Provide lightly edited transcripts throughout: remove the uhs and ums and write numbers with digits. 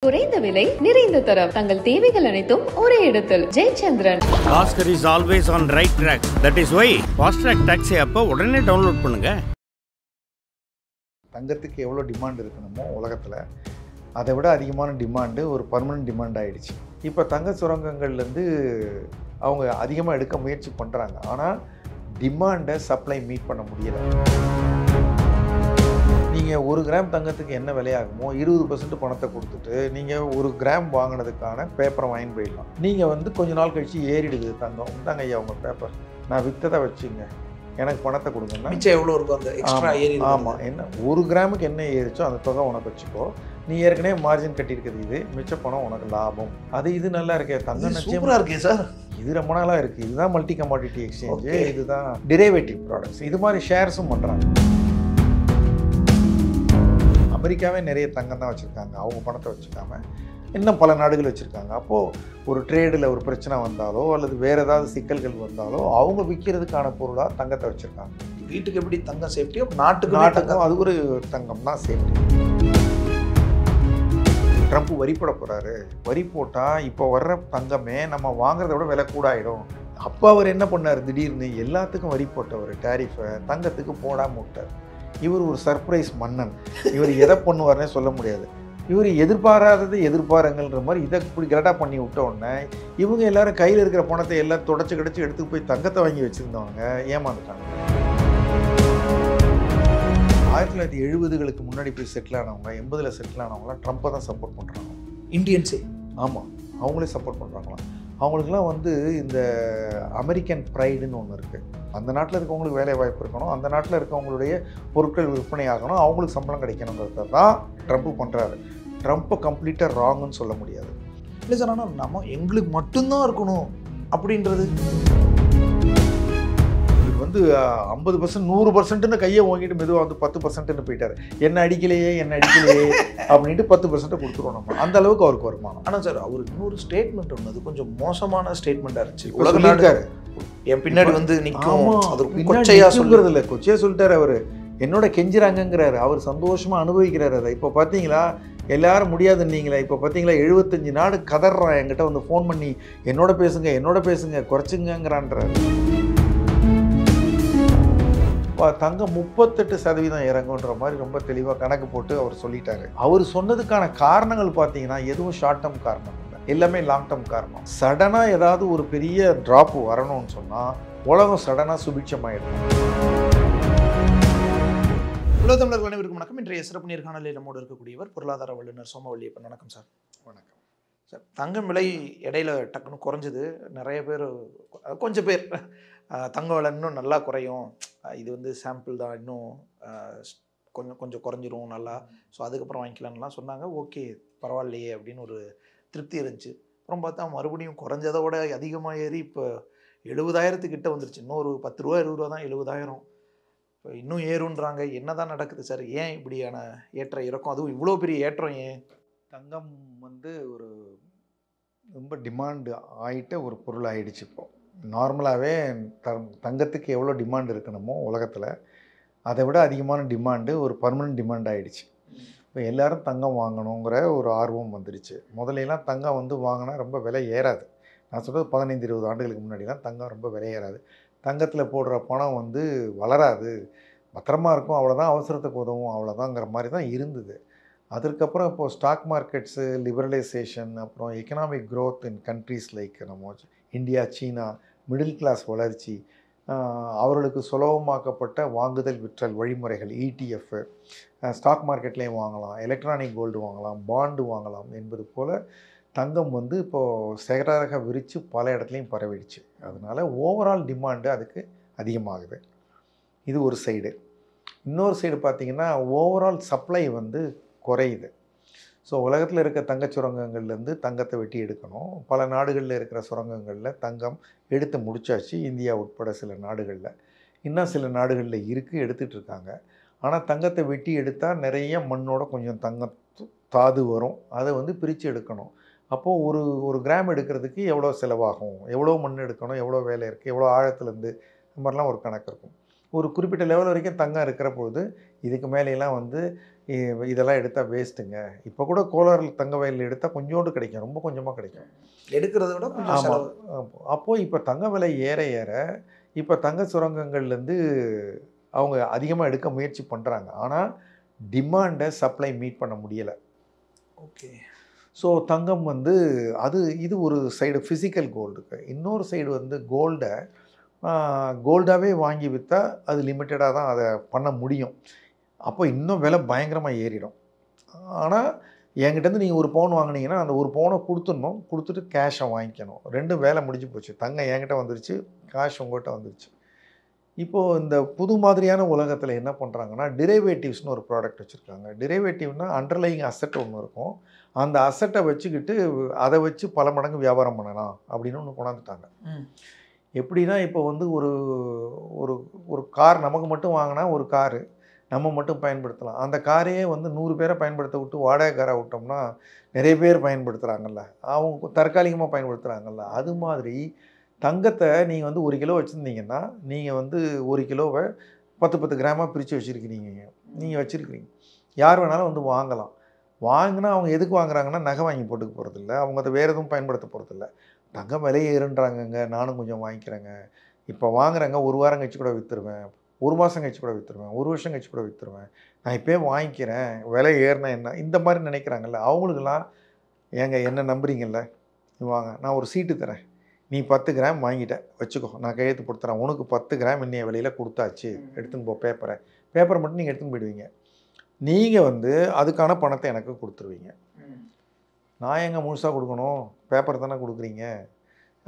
குறைந்த விலை நிறைந்த தரம் தங்கள் தேவைகள் அனைத்தும் ஒரே இடத்தில் Jayachandran. Bhaskar is always on right track. That is why fast track taxi அப்போ உடனே டவுன்லோட் பண்ணுங்க. தங்கத்துக்கு எவ்வளோ டிமாண்ட் இருக்கணுமோ உலகத்தில் அதை விட அதிகமான டிமாண்டு ஒரு பர்மனன்ட் டிமாண்ட் ஆகிடுச்சு. இப்போ தங்க சுரங்கங்கள்லேருந்து அவங்க அதிகமாக எடுக்க முயற்சி பண்ணுறாங்க. ஆனால் டிமாண்டை சப்ளை மீட் பண்ண முடியலை. நீங்கள் 1 கிராம் தங்கத்துக்கு என்ன விலையாகுமோ 20% பணத்தை கொடுத்துட்டு நீங்கள் 1 கிராம் வாங்கினதுக்கான பேப்பரை வாங்கி போயிடலாம். நீங்கள் கொஞ்ச நாள் கழித்து ஏறிடுது தங்கம். தாங்க ஐயா உங்கள் பேப்பர் நான் விற்றதை வச்சுங்க, எனக்கு பணத்தை கொடுங்கன்னா மிச்சம் எவ்வளோ இருக்கும் அந்த எக்ஸ்ட்ரா ஏறி. ஆமாம், என்ன 1 கிராமுக்கு என்ன ஏறிச்சோ அந்த தொகை உனக்கு வச்சுக்கோ. நீ ஏற்கனவே மார்ஜின் கட்டியிருக்குது, இது மிச்ச பணம் உனக்கு லாபம். இது நல்லா இருக்கே, தங்கம் சூப்பராக இருக்கே சார். இது ரொம்ப நாளாக இருக்குது. இதுதான் மல்டி கமாடிட்டி எக்ஸ்சேஞ்சு, இதுதான் டெரிவேட்டிவ் ப்ராடக்ட்ஸ். இது மாதிரி ஷேர்ஸும் பண்ணுறாங்க. அமெரிக்காவே நிறைய தங்கம் தான் வச்சுருக்காங்க, அவங்க பணத்தை வச்சுக்காம இன்னும் பல நாடுகள் வச்சுருக்காங்க. அப்போது ஒரு ட்ரேடில் ஒரு பிரச்சனை வந்தாலோ அல்லது வேறு ஏதாவது சிக்கல்கள் வந்தாலோ அவங்க விற்கிறதுக்கான பொருளாக தங்கத்தை வச்சுருக்காங்க. வீட்டுக்கு எப்படி தங்கம் சேஃப்டியோ நாட்டுக்கும் அது ஒரு தங்கம் தான் சேஃப்டி. ட்ரம்ப் வரி போட போகிறாரு. வரி போட்டால் இப்போ வர்ற தங்கமே நம்ம வாங்குறத விட விலை கூடாயிடும். அப்போ அவர் என்ன பண்ணார், திடீர்னு எல்லாத்துக்கும் வரி போட்டவர், டேரிஃபை தங்கத்துக்கு போடாமல் விட்டார். இவர் ஒரு சர்ப்ரைஸ் மன்னன். இவர் எதை பண்ணுவார்னே சொல்ல முடியாது. இவர் எதிர்பாராதது எதிர்பாருங்கள்ன்ற மாதிரி இதை இப்படி கரெக்டாக பண்ணி விட்ட உடனே இவங்க எல்லாரும் கையில் இருக்கிற பணத்தை எல்லாம் தொடச்சி கிடச்சி எடுத்து போய் தங்கத்தை வாங்கி வச்சுருந்தவங்க ஏமாந்துட்டாங்க. 1970களுக்கு முன்னாடி போய் செட்டில் ஆனவங்க, 80ல் செட்டில் ஆனவங்களாம் ட்ரம்ப்பை தான் சப்போர்ட் பண்ணுறாங்க. இந்தியன்ஸே ஆமாம், அவங்களே சப்போர்ட் பண்ணுறாங்களாம். அவங்களுக்குலாம் இந்த அமெரிக்கன் ப்ரைடுன்னு ஒன்று இருக்குது. அந்த நாட்டில் இருக்கவங்களுக்கு வேலை வாய்ப்பு இருக்கணும், அந்த நாட்டில் இருக்கவங்களுடைய பொருட்கள் விற்பனை ஆகணும், அவங்களுக்கு சம்பளம் கிடைக்கணுங்கிறத தான் ட்ரம்ப்பு பண்ணுறாரு. ட்ரம்ப்பை கம்ப்ளீட்டாக ராங்குன்னு சொல்ல முடியாது. இல்லை சார், ஆனால் நம்ம எங்களுக்கு மட்டும்தான் இருக்கணும் அப்படின்றது 50% 100%ன்னு கையை வாங்கிட்டு மெதுவாக 10%ன்னு போயிட்டார். என்ன அடிக்கலையே அப்படின்ட்டு 10% கொடுத்துருவோம் நம்ம. அந்த அளவுக்கு அவருக்கு வருமானம். ஆனால் சார் அவர் இன்னொரு ஸ்டேட்மெண்ட் ஒன்று, அது கொஞ்சம் மோசமான ஸ்டேட்மெண்ட்டாக இருந்துச்சு. உலக நாடுகாரு என் பின்னாடி நிற்கும், கொச்சையாக சொல்கிறது இல்லை, கொச்சையாக சொல்லிட்டார் அவர். என்னோட கெஞ்சுறாங்கங்கிறாரு, அவர் சந்தோஷமாக அனுபவிக்கிறார் அதை. இப்போ பார்த்தீங்களா எல்லாரும் முடியாதுன்னீங்களா, இப்போ பார்த்தீங்களா 75 நாடு கதறான் என்கிட்ட ஃபோன் பண்ணி என்னோட பேசுங்க குறைச்சுங்கிறான்றார். தங்கம் 38% இறங்குன்ற மாதிரி ரொம்ப தெளிவாக கணக்கு போட்டு அவர் சொல்லிட்டாரு. அவர் சொன்னதுக்கான காரணங்கள் பார்த்தீங்கன்னா எதுவும் ஷார்ட் டேர்ம் காரணம் இல்லை, எல்லாமே லாங் டேர்ம் காரணம். சடனாக ஏதாவது ஒரு பெரிய ட்ராப் வரணும்னு சொன்னால் உலகம் சடனாக சுபிட்சமாயிடும். உலக தமிழர்கள் அனைவருக்கும் வணக்கம். இன்றைய சிறப்பு நேர்காணலில் நம்மோடு இருக்கக்கூடியவர் பொருளாதார வல்லுநர் சோமவல்லியப்பன். வணக்கம் சார். வணக்கம் சார். தங்கம் விலை இடையில டக்குன்னு குறைஞ்சது. நிறைய பேர், கொஞ்சம் பேர் தங்க விலை இன்னும் நல்லா குறையும், இது சாம்பிள் தான், இன்னும் கொஞ்சம் குறைஞ்சிரும் நல்லா, ஸோ அதுக்கப்புறம் வாங்கிக்கலான்லாம் சொன்னாங்க. ஓகே பரவாயில்லையே அப்படின்னு ஒரு திருப்தி இருந்துச்சு. அப்புறம் பார்த்தா மறுபடியும் குறைஞ்சதை விட அதிகமாக ஏறி இப்போ 70,000 வந்துருச்சு. இன்னும் ஒரு 10 ரூபா 20 ரூபா தான் 70,000. இப்போ இன்னும் ஏறுன்றாங்க. என்ன தான் நடக்குது சார்? ஏன் இப்படியான ஏற்ற இறக்கம், அதுவும் இவ்வளோ பெரிய ஏற்றம் ஏன்? தங்கம் ஒரு ரொம்ப டிமாண்டு ஆகிட்ட ஒரு பொருள் ஆகிடுச்சு. இப்போது நார்மலாகவே தங்கத்துக்கு எவ்வளோ டிமாண்ட் இருக்கணுமோ உலகத்தில் அதை விட அதிகமான டிமாண்டு ஒரு பர்மனன்ட் டிமாண்ட் ஆகிடுச்சு. இப்போ எல்லோரும் தங்கம் வாங்கணுங்கிற ஒரு ஆர்வம் வந்துடுச்சு. முதலையெல்லாம் தங்கம் வாங்கினா ரொம்ப விலை ஏறாது. நான் சொல்கிறது 15-20 ஆண்டுகளுக்கு முன்னாடிலாம் தங்கம் ரொம்ப விலை ஏறாது. தங்கத்தில் போடுற பணம் வளராது, பத்திரமா இருக்கும், அவ்வளோதான், அவசரத்துக்கு உதவும், அவ்வளோதாங்கிற மாதிரி தான் இருந்தது. அதற்கப்புறம் இப்போது ஸ்டாக் மார்க்கெட்ஸு லிபரலைசேஷன், அப்புறம் economic growth in countries like நம்ம இந்தியா, சீனா, மிடில் கிளாஸ் வளர்ச்சி, அவர்களுக்கு சுலபமாக்கப்பட்ட வாங்குதல் விற்றல் வழிமுறைகள், ETF, ஸ்டாக் மார்க்கெட்லேயும் வாங்கலாம், எலக்ட்ரானிக் கோல்டு வாங்கலாம், பாண்டு வாங்கலாம் என்பது போல் தங்கம் இப்போது சேகராக விரித்து பல இடத்துலையும் பரவிடுச்சு. அதனால் ஓவரால் டிமாண்டு அதுக்கு அதிகமாகுது. இது ஒரு சைடு. இன்னொரு சைடு பார்த்திங்கன்னா ஓவரால் சப்ளை குறையுது. ஸோ உலகத்தில் இருக்க தங்கச் சுரங்கங்கள்லேருந்து தங்கத்தை வெட்டி எடுக்கணும். பல நாடுகளில் இருக்கிற சுரங்கங்களில் தங்கம் எடுத்து முடிச்சாச்சு, இந்தியா உட்பட சில நாடுகளில். இன்னும் சில நாடுகளில் இருக்குது, எடுத்துகிட்ருக்காங்க. ஆனால் தங்கத்தை வெட்டி எடுத்தால் நிறைய மண்ணோட கொஞ்சம் தங்கம் தாது வரும், அதை பிரித்து எடுக்கணும். அப்போது ஒரு கிராம் எடுக்கிறதுக்கு எவ்வளோ செலவாகும், எவ்வளோ மண் எடுக்கணும், எவ்வளோ வேலை இருக்குது, எவ்வளோ ஆழத்துலேருந்து, இந்த மாதிரிலாம் ஒரு கணக்கு இருக்கும். ஒரு குறிப்பிட்ட லெவல் வரைக்கும் தங்கம் இருக்கிற பொழுது இதுக்கு மேலேலாம் இதெல்லாம் எடுத்தால் வேஸ்ட்டுங்க. இப்போ கூட கோலாரில் தங்க வயலில் எடுத்தால் கொஞ்சோண்டு கிடைக்கும், ரொம்ப கொஞ்சமாக கிடைக்கும். எடுக்கிறத விட கொஞ்சம் செலவு. அப்போது இப்போ தங்க விலை ஏற ஏற இப்போ தங்க சுரங்கங்கள்லேருந்து அவங்க அதிகமாக எடுக்க முயற்சி பண்ணுறாங்க. ஆனால் டிமாண்டை சப்ளை மீட் பண்ண முடியலை. ஓகே. ஸோ தங்கம் வந்து இது ஒரு சைடு ஃபிசிக்கல் கோல்டுக்கு. இன்னொரு சைடு வந்து கோல்டாகவே வாங்கி விற்றா அது லிமிட்டடாக தான் அதை பண்ண முடியும். அப்போ இன்னும் விலை பயங்கரமாக ஏறிடும். ஆனால் என்கிட்டேருந்து நீங்கள் ஒரு பவுன் வாங்கினீங்கன்னா அந்த ஒரு பவுனை கொடுத்துடணும், கொடுத்துட்டு கேஷை வாங்கிக்கணும். ரெண்டும் வேலை முடிஞ்சு போச்சு. தங்கம் என்கிட்ட வந்துருச்சு, காஷ் உங்கள்கிட்ட வந்துருச்சு. இப்போது இந்த புது மாதிரியான உலகத்தில் என்ன பண்ணுறாங்கன்னா டிரைவேட்டிவ்ஸ்னு ஒரு ப்ராடக்ட் வச்சுருக்காங்க. டிரைவேட்டிவ்னால் அண்டர்லையிங் அசெட் ஒன்று இருக்கும். அந்த அசெட்டை வச்சுக்கிட்டு அதை வச்சு பல மடங்கு வியாபாரம் பண்ணலாம் அப்படின்னு ஒன்று கொண்டாந்துட்டாங்க. எப்படின்னா இப்போ வந்து ஒரு ஒரு ஒரு கார் நமக்கு மட்டும் வாங்கினா ஒரு காரு நம்ம மட்டும் பயன்படுத்தலாம். அந்த காரையே வந்து 100 பேரை பயன்படுத்த விட்டு வாடகை காரை விட்டோம்னா நிறைய பேர் பயன்படுத்துகிறாங்கல்ல, அவங்க தற்காலிகமாக பயன்படுத்துகிறாங்கல்ல. அது மாதிரி தங்கத்தை நீங்கள் வந்து 1 கிலோ வச்சுருந்தீங்கன்னா நீங்கள் வந்து 1 கிலோவை 10 கிராமாக பிரித்து நீங்கள் வச்சுருக்கிறீங்க. யார் வேணாலும் வந்து வாங்கலாம். வாங்கினா அவங்க எதுக்கு வாங்குறாங்கன்னா நகை வாங்கி போட்டுக்க போகிறதில்ல, அவங்க அதை வேறு எதுவும் பயன்படுத்த போகிறதில்ல. தங்கம் விலையை ஏறுன்றாங்கங்க, நானும் கொஞ்சம் வாங்கிக்கிறேங்க, இப்போ வாங்குறேங்க, 1 வாரம் கழிச்சு கூட விற்றுருவேன், 1 மாதம் கழிச்சு கூட விற்றுருவேன், 1 வருஷம் கழிச்சு கூட விற்றுருவேன், நான் இப்போயே வாங்கிக்கிறேன், விலை ஏறினா என்ன, இந்த மாதிரி நினைக்கிறாங்கல்ல. அவங்களுக்கெல்லாம் ஏங்க என்ன நம்புறீங்கல்ல, வாங்க நான் ஒரு சீட்டு தரேன், நீ 10 கிராம் வாங்கிட்ட வச்சுக்கோ, நான் கையெழுத்து கொடுத்துறேன், உனக்கு 10 கிராம் இன்னைய விலையில் கொடுத்தாச்சு, எடுத்துன்னு போ பேப்பரை மட்டும் நீங்கள் எடுத்துன்னு போயிடுவீங்க. நீங்கள் வந்து அதுக்கான பணத்தை எனக்கு கொடுத்துருவீங்க. நான் எங்கே முழுசாக கொடுக்கணும், பேப்பர் தானே கொடுக்குறீங்க.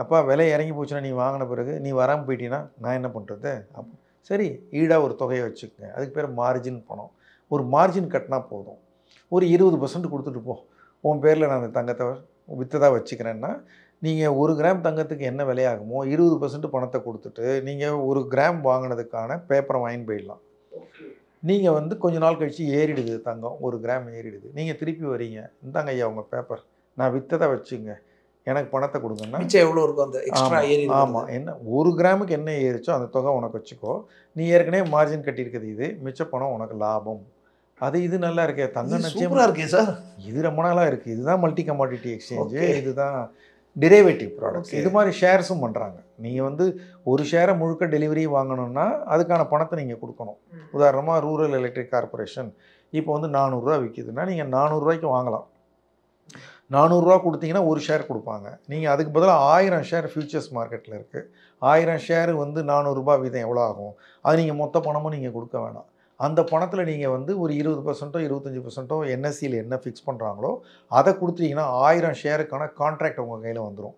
அப்பா விலை இறங்கி போச்சுன்னா நீ வாங்கின பிறகு நீ வராமல் போயிட்டீங்கன்னா நான் என்ன பண்ணுறது? அப்போ சரி, ஈடாக ஒரு தொகையை வச்சுக்கோங்க, அதுக்கு பேர் மார்ஜின் பணம். ஒரு மார்ஜின் கட்டினா போதும், ஒரு 20% கொடுத்துட்டு போ, உன் பேரில் நான் அந்த தங்கத்தை விற்றதாக வச்சுக்கிறேன்னா நீங்கள் 1 கிராம் தங்கத்துக்கு என்ன விலையாகுமோ 20% பணத்தை கொடுத்துட்டு நீங்கள் 1 கிராம் வாங்கினதுக்கான பேப்பரை வாங்கி போயிடலாம். நீங்கள் வந்து கொஞ்ச நாள் கழித்து ஏறிடுது தங்கம், 1 கிராம் ஏறிடுது, நீங்கள் திருப்பி வரீங்க, இந்தாங்க ஐயா உங்கள் பேப்பர், நான் விற்றதை வச்சுங்க, எனக்கு பணத்தை கொடுங்கன்னா மிச்சம் எவ்வளோ இருக்கும் அந்த எக்ஸ்ட்ரா ஏறி. ஆமாம், என்ன 1 கிராமுக்கு என்ன ஏறிச்சோ அந்த தொகை உனக்கு வச்சுக்கோ, நீ ஏற்கனவே மார்ஜின் கட்டியிருக்குது, இது மிச்ச பணம் உனக்கு லாபம். இது நல்லா இருக்கே, தங்கம் சூப்பராக இருக்கே சார். இது ரொம்ப நாளாக இருக்குது. இதுதான் மல்டி கமாடிட்டி எக்ஸ்சேஞ்சு, இதுதான் டெரிவேட்டிவ் ப்ராடக்ட்ஸ். இது மாதிரி ஷேர்ஸும் பண்ணுறாங்க. நீங்கள் வந்து ஒரு ஷேரை முழுக்க டெலிவரி வாங்கணும்னா அதுக்கான பணத்தை நீங்கள் கொடுக்கணும். உதாரணமாக ரூரல் எலக்ட்ரிக் கார்பரேஷன் இப்போ வந்து 400 ரூபா விற்கிதுன்னா நீங்கள் 400 ரூபாய்க்கு வாங்கலாம். 400 ரூபா கொடுத்தீங்கன்னா ஒரு ஷேர் கொடுப்பாங்க. நீங்கள் அதுக்கு பதிலாக 1000 ஷேர் ஃபியூச்சர்ஸ் மார்க்கெட்டில் இருக்குது. 1000 ஷேர் வந்து 400 ரூபா வீதம் எவ்வளோ ஆகும்? அது நீங்கள் மொத்த பணமும் நீங்கள் கொடுக்க வேணாம். அந்த பணத்தில் நீங்கள் வந்து ஒரு 20% 25% என்எஸ்சியில் என்ன ஃபிக்ஸ் பண்ணுறாங்களோ அதை கொடுத்தீங்கன்னா 1000 ஷேருக்கான கான்ட்ராக்ட் உங்கள் கையில் வந்துடும்.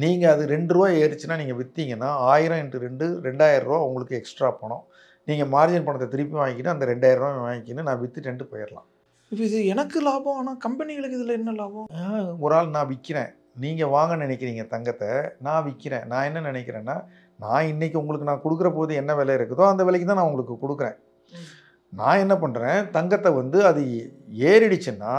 நீங்கள் அது 2 ரூபா ஏறிச்சுன்னா நீங்கள் விற்றீங்கன்னா 1000 × 2 2000 ரூபா உங்களுக்கு எக்ஸ்ட்ரா பணம். நீங்கள் மார்ஜின் பணத்தை திருப்பி வாங்கிக்கிட்டு அந்த 2000 ரூபா வாங்கிக்கின்னு நான் விற்றுட்டு போயிடலாம். இப்போ இது எனக்கு லாபம், ஆனால் கம்பெனிகளுக்கு இதில் என்ன லாபம்? ஒரு ஆள் நான் விற்கிறேன், நீங்கள் வாங்க நினைக்கிறீங்க தங்கத்தை, நான் விற்கிறேன். நான் என்ன நினைக்கிறேன்னா, நான் இன்றைக்கி உங்களுக்கு நான் கொடுக்குற போது என்ன விலை இருக்குதோ அந்த விலைக்கு தான் நான் உங்களுக்கு கொடுக்குறேன். நான் என்ன பண்ணுறேன், தங்கத்தை வந்து அது ஏறிடுச்சுன்னா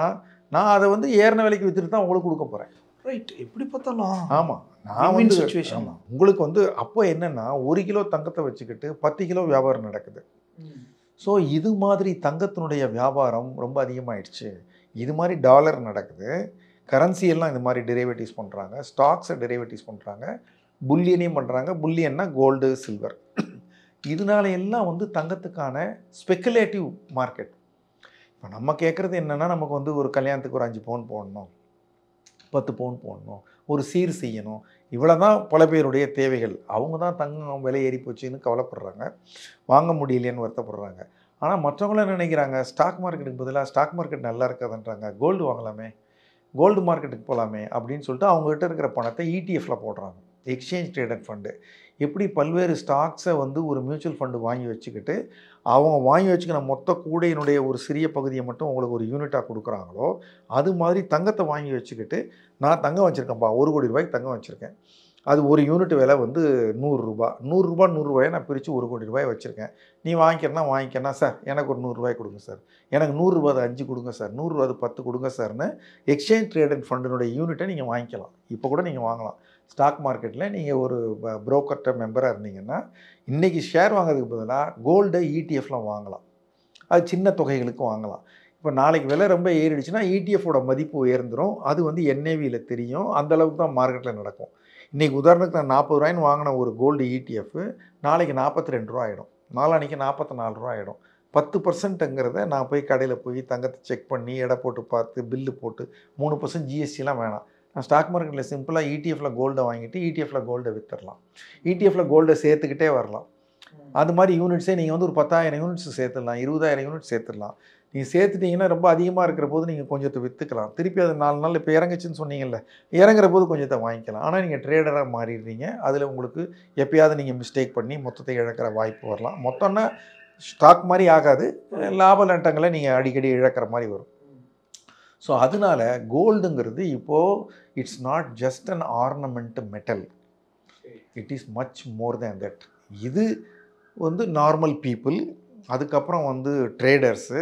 நான் அதை வந்து ஏறின விலைக்கு விற்றுட்டு தான் உங்களுக்கு கொடுக்க போகிறேன். ரைட், எப்படி பார்த்தாலும் ஆமாம். நான் வந்து சிச்சுவேஷன் உங்களுக்கு வந்து அப்போ என்னென்னா 1 கிலோ தங்கத்தை வச்சுக்கிட்டு 10 கிலோ வியாபாரம் நடக்குது. ஸோ இது மாதிரி தங்கத்தினுடைய வியாபாரம் ரொம்ப அதிகமாகிடுச்சு. இது மாதிரி டாலர் நடக்குது, கரன்சியெல்லாம் இந்த மாதிரி டெரிவேட்டிவ்ஸ் பண்ணுறாங்க, ஸ்டாக்ஸை டெரிவேட்டிவ்ஸ் பண்ணுறாங்க, புல்லியனையும் பண்ணுறாங்க. புல்லியன்னா கோல்டு, சில்வர். இதனால எல்லாம் வந்து தங்கத்துக்கான ஸ்பெக்குலேட்டிவ் மார்க்கெட். இப்போ நம்ம கேட்குறது என்னென்னா, நமக்கு வந்து ஒரு கல்யாணத்துக்கு ஒரு 5 பவுன் போடணும், 10 பவுன் போடணும், ஒரு சீர் செய்யணும், இவ்வளோ தான் பல பேருடைய தேவைகள். அவங்க தான் தங்கம் விலை ஏறி போச்சுன்னு கவலைப்படுறாங்க, வாங்க முடியலையேன்னு வருத்தப்படுறாங்க. ஆனால் மற்றவங்களும் நினைக்கிறாங்க, ஸ்டாக் மார்க்கெட்டுக்கு பதிலாக ஸ்டாக் மார்க்கெட் நல்லா இருக்காதுன்றாங்க, கோல்டு வாங்கலாமே, கோல்டு மார்க்கெட்டுக்கு போகலாமே அப்படின்னு சொல்லிட்டு அவங்ககிட்ட இருக்கிற பணத்தை ETF போடுறாங்க, எக்ஸ்சேஞ்ச் ட்ரேடட் ஃபண்டு. எப்படி பல்வேறு ஸ்டாக்ஸை வந்து ஒரு மியூச்சுவல் ஃபண்டு வாங்கி வச்சுக்கிட்டு அவங்க வாங்கி வச்சுக்கிற மொத்த கூடையினுடைய ஒரு சிறிய பகுதியை மட்டும் உங்களுக்கு ஒரு யூனிட்டாக கொடுக்குறாங்களோ, அது மாதிரி தங்கத்தை வாங்கி வச்சுக்கிட்டு நான் தங்கம் வச்சுருக்கேன்ப்பா, 1 கோடி ரூபாய்க்கு தங்கம் வச்சுருக்கேன், அது ஒரு யூனிட் விலை வந்து 100 ரூபா, 100 ரூபாயை நான் பிரித்து 1 கோடி ரூபாய் வச்சுருக்கேன், நீ வாங்கிக்கிறனா சார் எனக்கு ஒரு 100 ரூபாய் கொடுங்க சார், எனக்கு 100 ரூபா 5 கொடுங்க சார், 100 ரூபா 10 கொடுங்க சார்னு எக்ஸ்சேஞ்ச் ட்ரேடட் ஃபண்டினுடைய யூனிட்டை நீங்கள் வாங்கிக்கலாம். இப்போ கூட நீங்கள் வாங்கலாம். ஸ்டாக் மார்க்கெட்டில் நீங்கள் ஒரு புரோக்கர்கிட்ட மெம்பராக இருந்தீங்கன்னா இன்றைக்கி ஷேர் வாங்குறதுக்கு பதிலாக கோல்டை ETF வாங்கலாம். அது சின்ன தொகைகளுக்கு வாங்கலாம். இப்போ நாளைக்கு விலை ரொம்ப ஏறிடுச்சுன்னா இடிஎஃபோட மதிப்பு உயர்ந்துடும். அது வந்து என்ஏவியில் தெரியும். அந்தளவுக்கு தான் மார்க்கெட்டில் நடக்கும். இன்றைக்கி உதாரணத்துக்கு நான் 40 ரூபாய்ன்னு வாங்கின ஒரு கோல்டு இடிஎஃப் நாளைக்கு 42 ரூபா ஆகிடும், நாளான்னைக்கு 44 ரூபா ஆகிடும். 10%ங்கிறத நான் போய் கடையில் போய் தங்கத்தை செக் பண்ணி எடை போட்டு பார்த்து பில்லு போட்டு 3% ஜிஎஸ்டிலாம் வேணாம். நான் ஸ்டாக் மார்க்கெட்டில் சிம்பிளாக இடிஎஃப்பில் கோல்டை வாங்கிட்டு இடிஎஃப்பில் கோல்டை விற்றுடலாம். இடிஎஃப்பில் கோல்டை சேர்த்துக்கிட்டே வரலாம். அது மாதிரி யூனிட்ஸே நீங்கள் வந்து ஒரு 10,000 யூனிட்ஸ் சேர்த்துடலாம், 20,000 யூனிட்ஸ் சேர்த்துடலாம். நீங்கள் சேர்த்துட்டிங்கன்னா ரொம்ப அதிகமாக இருக்கிற போது நீங்கள் கொஞ்சத்தை விற்றுக்கலாம். திருப்பி அது 4 நாள் இப்போ இறங்குச்சுன்னு சொன்னீங்கல்ல, இறங்குற போது கொஞ்சத்தை வாங்கிக்கலாம். ஆனால் நீங்கள் ட்ரேடராக மாறிடுறீங்க. அதில் உங்களுக்கு எப்பயாவது நீங்கள் மிஸ்டேக் பண்ணி மொத்தத்தை இழக்கிற வாய்ப்பு வரலாம். மொத்தம்னா ஸ்டாக் மாதிரி ஆகாது, லாப நட்டங்களை நீங்கள் அடிக்கடி இழக்கிற மாதிரி வரும். ஸோ அதனால கோல்டுங்கிறது இப்போது it's not just an ornament metal, it is much more than that. இது வந்து நார்மல் பீப்புள், அதுக்கப்புறம் வந்து ட்ரேடர்ஸு,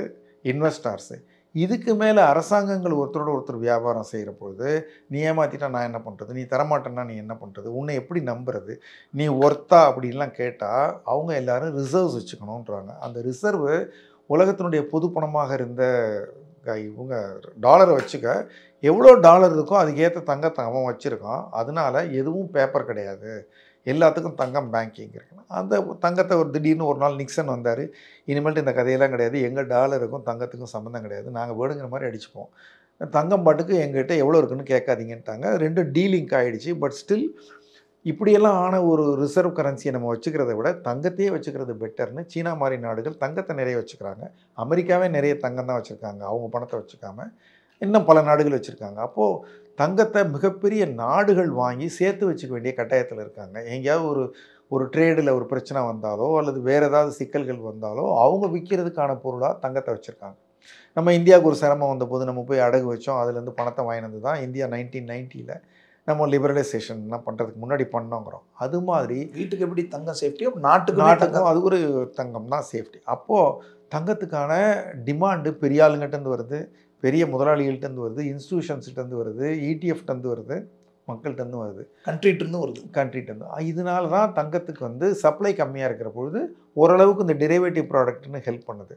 இன்வெஸ்டார்ஸு, இதுக்கு மேலே அரசாங்கங்கள் ஒருத்தரோட ஒருத்தர் வியாபாரம் செய்கிற பொழுது நீ ஏமாற்றிட்டா நான் என்ன பண்ணுறது, நீ தரமாட்டேன்னா நீ என்ன பண்ணுறது, உன்னை எப்படி நம்புறது, நீ ஒர்த்தா அப்படின்லாம் கேட்டால் அவங்க எல்லோரும் ரிசர்வ்ஸ் வச்சுக்கணுன்றாங்க. அந்த ரிசர்வு உலகத்தினுடைய பொது பணமாக இருந்த இவங்க டாலரை வச்சுக்க, எவ்வளோ டாலர் இருக்கோ அதுக்கேற்ற தங்கத்தை அவன் வச்சுருக்கான். அதனால் எதுவும் பேப்பர் கிடையாது, எல்லாத்துக்கும் தங்கம் பேங்கிங் இருக்குன்னு. அந்த தங்கத்தை ஒரு திடீர்னு ஒரு நாள் நிக்சன் வந்தார், இனிமேல்ட்டு இந்த கதையெல்லாம் கிடையாது, எங்கள் டாலருக்கும் தங்கத்துக்கும் சம்மந்தம் கிடையாது, நாங்கள் வேணுங்கிற மாதிரி அடிச்சுப்போம், தங்கம் பாட்டுக்கு எங்கள்கிட்ட எவ்வளோ இருக்குன்னு கேட்காதீங்கன்ட்டாங்க. ரெண்டும் டீலிங்க் ஆகிடுச்சு. பட் ஸ்டில் இப்படியெல்லாம் ஆன ஒரு ரிசர்வ் கரன்சியை நம்ம வச்சுக்கிறத விட தங்கத்தையே வச்சுக்கிறது பெட்டர்னு சீனா மாதிரி நாடுகள் தங்கத்தை நிறைய வச்சுக்கிறாங்க. அமெரிக்காவே நிறைய தங்கம் தான் வச்சுருக்காங்க, அவங்க பணத்தை வச்சுக்காம. இன்னும் பல நாடுகள் வச்சுருக்காங்க. அப்போது தங்கத்தை மிகப்பெரிய நாடுகள் வாங்கி சேர்த்து வச்சுக்க வேண்டிய கட்டாயத்தில் இருக்காங்க. எங்கேயாவது ஒரு ட்ரேடில் ஒரு பிரச்சனை வந்தாலோ அல்லது வேறு ஏதாவது சிக்கல்கள் வந்தாலோ அவங்க விற்கிறதுக்கான பொருளாக தங்கத்தை வச்சுருக்காங்க. நம்ம இந்தியாவுக்கு ஒரு சிரமம் வந்தபோது நம்ம போய் அடகு வச்சோம், அதுலேருந்து பணத்தை வாங்கினது தான் இந்தியா 1990 நம்ம லிபரலைசேஷன்லாம் பண்ணுறதுக்கு முன்னாடி பண்ணோங்கிறோம். அது மாதிரி வீட்டுக்கு எப்படி தங்கம் சேஃப்டியோ நாட்டுக்கும் அது ஒரு தங்கம் தான் சேஃப்டி. அப்போது தங்கத்துக்கான டிமாண்டு பெரிய ஆளுங்கிட்டேருந்து வருது, பெரிய முதலாளிகள்கிட்டருந்து வருது, இன்ஸ்டியூஷன்ஸ்கிட்டேருந்து வருது, இடிஎஃப்டேருந்து வருது, மக்கள்கிட்டருந்து வருது, கண்ட்ரிகிட்டேருந்து. இதனால தான் தங்கத்துக்கு வந்து சப்ளை கம்மியாக இருக்கிற பொழுது ஓரளவுக்கு இந்த டெரிவேட்டிவ் ப்ராடக்ட்னு ஹெல்ப் பண்ணுது.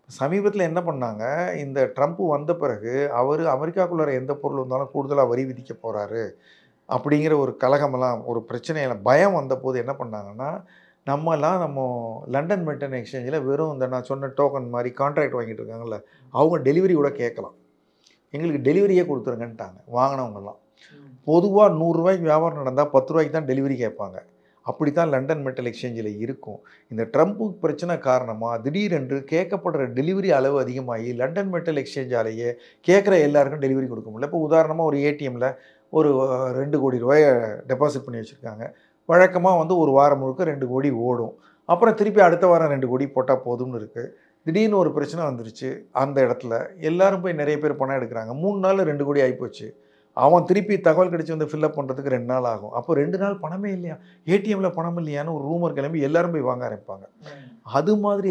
சமீபத்தில் என்ன பண்ணாங்க, இந்த ட்ரம்ப் வந்த பிறகு அவர் அமெரிக்காக்குள்ளார எந்த பொருள் வந்தாலும் கூடுதலாக வரி விதிக்க போகிறாரு அப்படிங்கிற ஒரு கலகமெல்லாம் ஒரு பிரச்சனையில் பயம் வந்தபோது என்ன பண்ணாங்கன்னா, நம்ம லண்டன் மெட்டன் எக்ஸ்சேஞ்சில் வெறும் இந்த நான் சொன்ன டோக்கன் மாதிரி கான்ட்ராக்ட் வாங்கிட்டு இருக்காங்கல்ல, அவங்க டெலிவரி கூட கேட்கலாம், எங்களுக்கு டெலிவரியே கொடுத்துருங்கன்ட்டாங்க வாங்கினவங்கலாம். பொதுவாக 100 ரூபாய்க்கு வியாபாரம் நடந்தால் 10 ரூபாய்க்கு தான் டெலிவரி கேட்பாங்க. அப்படி தான் லண்டன் மெட்டல் எக்ஸ்சேஞ்சில் இருக்கும். இந்த ட்ரம்ப் பிரச்சனை காரணமாக திடீரென்று கேட்கப்படுற டெலிவரி அளவு அதிகமாகி லண்டன் மெட்டல் எக்ஸ்சேஞ்சாலேயே கேட்குற எல்லாருக்கும் டெலிவரி கொடுக்க முடியல. இப்போ உதாரணமாக ஒரு ஏடிஎம்மில் ஒரு 2 கோடி ரூபாயை டெபாசிட் பண்ணி வச்சுருக்காங்க. வழக்கமாக வந்து ஒரு வாரம் முழுக்க 2 கோடி ஓடும், அப்புறம் திருப்பி அடுத்த வாரம் 2 கோடி போட்டால் போதும்னு இருக்குது. திடீர்னு ஒரு பிரச்சனை வந்துருச்சு, அந்த இடத்துல எல்லோரும் போய் நிறைய பேர் பணம் எடுக்கிறாங்க. 3 நாளில் 2 கோடி ஆகிப்போச்சு. அவன் திருப்பி தகவல் கிடச்சி வந்து ஃபில்லப் பண்ணுறதுக்கு 2 நாள் ஆகும். அப்போ 2 நாள் பணமே இல்லையா, ஏடிஎம்மில் பணம் இல்லையான்னு ஒரு ரூமர் கிளம்பி எல்லாரும் போய் வாங்க ஆரம்பிப்பாங்க. அது மாதிரி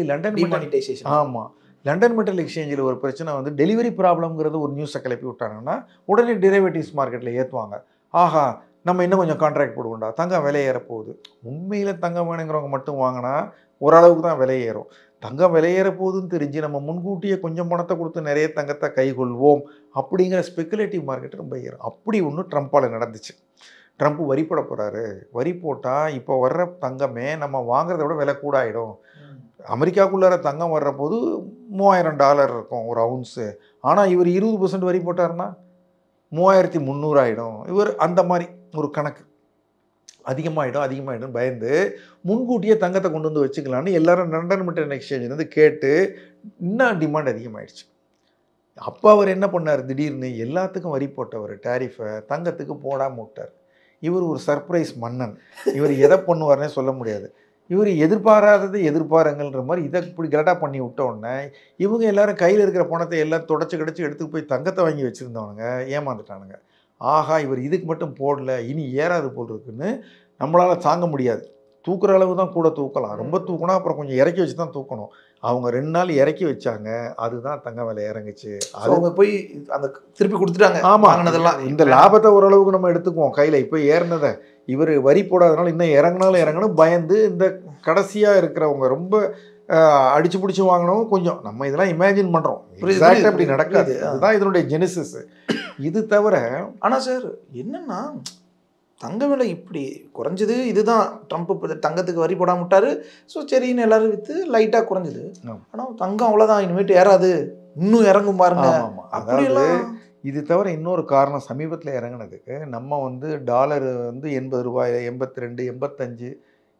ஆமாம், லண்டன் மெட்டல் எக்ஸ்சேஞ்சில் ஒரு பிரச்சனை வந்து டெலிவரி ப்ராப்ளம்ங்கிறது ஒரு நியூஸை கிளப்பி விட்டாங்கன்னா உடனே டெரிவேட்டிவ்ஸ் மார்க்கெட்டில் ஏற்றுவாங்க. ஆஹா, நம்ம இன்னும் கொஞ்சம் கான்ட்ராக்ட் போடுவோம்டா, தங்கம் விலை ஏறப்போகுது. உண்மையில் தங்கம் வேணுங்கிறவங்க மட்டும் வாங்கினா ஓரளவுக்கு தான் விலை ஏறும். தங்கம் விலையேற போகுதுன்னு தெரிஞ்சு நம்ம முன்கூட்டியே கொஞ்சம் பணத்தை கொடுத்து நிறைய தங்கத்தை கைகொள்வோம் அப்படிங்கிற ஸ்பெக்குலேட்டிவ் மார்க்கெட் ரொம்ப ஏறும். அப்படி ஒன்று ட்ரம்ப்பால் நடந்துச்சு. ட்ரம்ப் வரி போட போகிறாரு, வரி போட்டால் இப்போ வர்ற தங்கமே நம்ம வாங்குறத விட விலை கூட ஆகிடும். அமெரிக்காவுக்குள்ளார தங்கம் வர்ற போது $3000 இருக்கும் ஒரு அவுன்ஸு. ஆனால் இவர் 20% வரி போட்டார்னா 3300 ஆகிடும். இவர் அந்த மாதிரி ஒரு கணக்கு அதிகமாகிடும் பயந்து முன்கூட்டியே தங்கத்தை கொண்டு வந்து வச்சுக்கலான்னு எல்லாரும் லண்டன் மெட்டல் எக்ஸ்சேஞ்ச் வந்து கேட்டு இன்னும் டிமாண்ட் அதிகமாகிடுச்சு. அப்போ அவர் என்ன பண்ணார், திடீர்னு எல்லாத்துக்கும் வரி போட்டவர் டேரிஃபை தங்கத்துக்கு போடாமல் விட்டார். இவர் ஒரு சர்ப்ரைஸ் மன்னன், இவர் எதை பண்ணுவார்னே சொல்ல முடியாது. இவர் எதிர்பாராதது எதிர்பாருங்கள்ன்ற மாதிரி இதை இப்படி கரெக்டாக பண்ணி விட்ட உடனே இவங்க எல்லாரும் கையில் இருக்கிற பணத்தை எல்லாம் தொடச்சி கிடச்சி எடுத்துகிட்டு போய் தங்கத்தை வாங்கி வச்சுருந்தவனுங்க ஏமாந்துட்டானுங்க. ஆஹா, இவர் இதுக்கு மட்டும் போடல, இனி ஏறாது போல் இருக்குன்னு நம்மளால் தாங்க முடியாது. தூக்குற அளவு தான் கூட தூக்கலாம், ரொம்ப தூக்கினா அப்புறம் கொஞ்சம் இறக்கி வச்சு தான் தூக்கணும். அவங்க 2 நாள் இறக்கி வச்சாங்க, அதுதான் தங்க விலை இறங்குச்சு. அவங்க போய் அந்த திருப்பி கொடுத்துட்டாங்க. ஆமாம், இந்த லாபத்தை ஓரளவுக்கு நம்ம எடுத்துக்குவோம் கையில். இப்போ ஏறினதை இவர் வரி போடாதனால இன்னும் இறங்கினாலும் இறங்கணும் பயந்து இந்த கடைசியாக இருக்கிறவங்க ரொம்ப அடிச்சு பிடிச்சி வாங்கணும் கொஞ்சம் நம்ம இதெல்லாம் இமேஜின் பண்ணுறோம். புரியுது, எக்ஸாக்டாக அப்படி புரியுது, நடக்காது. புரியுது. அதுதான் இதனுடைய ஜெனிசிஸ். இது தவிர ஆனால் சார் என்னன்னா தங்க விலை இப்படி குறைஞ்சது, இதுதான் ட்ரம்ப் தங்கத்துக்கு வரி போடாம விட்டாரு. ஸோ சரின்னு எல்லாரும் விற்று லைட்டாக குறைஞ்சிது. ஆனால் தங்கம் அவ்வளோதான், இனிமேட்டு ஏறாது, இன்னும் இறங்கும் பாருங்க. ஆமாம், அதாவது இது தவிர இன்னொரு காரணம் சமீபத்தில் இறங்கினதுக்கு, நம்ம வந்து டாலர் வந்து 80 ரூபாய், 82, 85,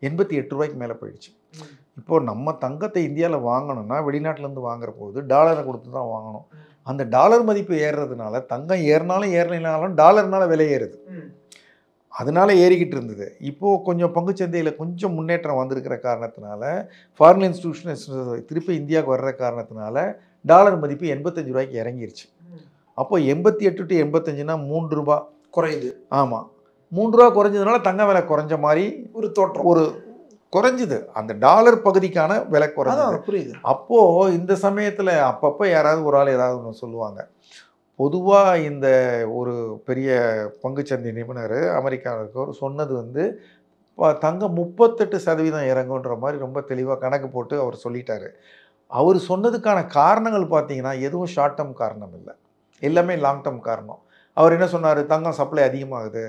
88 ரூபாய்க்கு மேலே போயிடுச்சு. இப்போது நம்ம தங்கத்தை இந்தியாவில் வாங்கணும்னா வெளிநாட்டிலேருந்து வாங்குற போது டாலரை கொடுத்து தான் வாங்கணும். அந்த டாலர் மதிப்பு ஏறுறதுனால தங்கம் ஏறினாலும் ஏறலைனாலும் டாலர்னால விலை ஏறுது. அதனால ஏறிக்கிட்டு இருந்தது. இப்போது கொஞ்சம் பங்குச்சந்தையில் கொஞ்சம் முன்னேற்றம் வந்திருக்கிற காரணத்தினால, ஃபாரின் இன்ஸ்டிடியூஷன்ஸ் திருப்பி இந்தியாவுக்கு வர்ற காரணத்தினால டாலர் மதிப்பு 85 ரூபாய்க்கு இறங்கிருச்சு. அப்போ 88 to 85னா 3 ரூபா குறையுது. ஆமாம், 3 ரூபா குறைஞ்சதுனால தங்க விலை குறைஞ்ச மாதிரி ஒரு தோற்றம், ஒரு குறைஞ்சிது. அந்த டாலர் பகுதிக்கான விலை குறைஞ்சது. புரியுது. அப்போது இந்த சமயத்தில் அப்பப்போ யாராவது ஒரு ஆள் ஏதாவது ஒன்று சொல்லுவாங்க. பொதுவாக இந்த ஒரு பெரிய பங்குச்சந்தை நிபுணர் அமெரிக்காவில் இருக்கவர் சொன்னது வந்து தங்கம் 38% இறங்குன்ற மாதிரி ரொம்ப தெளிவாக கணக்கு போட்டு அவர் சொல்லிட்டாரு. அவர் சொன்னதுக்கான காரணங்கள் பார்த்தீங்கன்னா எதுவும் ஷார்ட் டேர்ம் காரணம் இல்லை, எல்லாமே லாங் டேர்ம் காரணம். அவர் என்ன சொன்னார், தங்கம் சப்ளை அதிகமாகுது,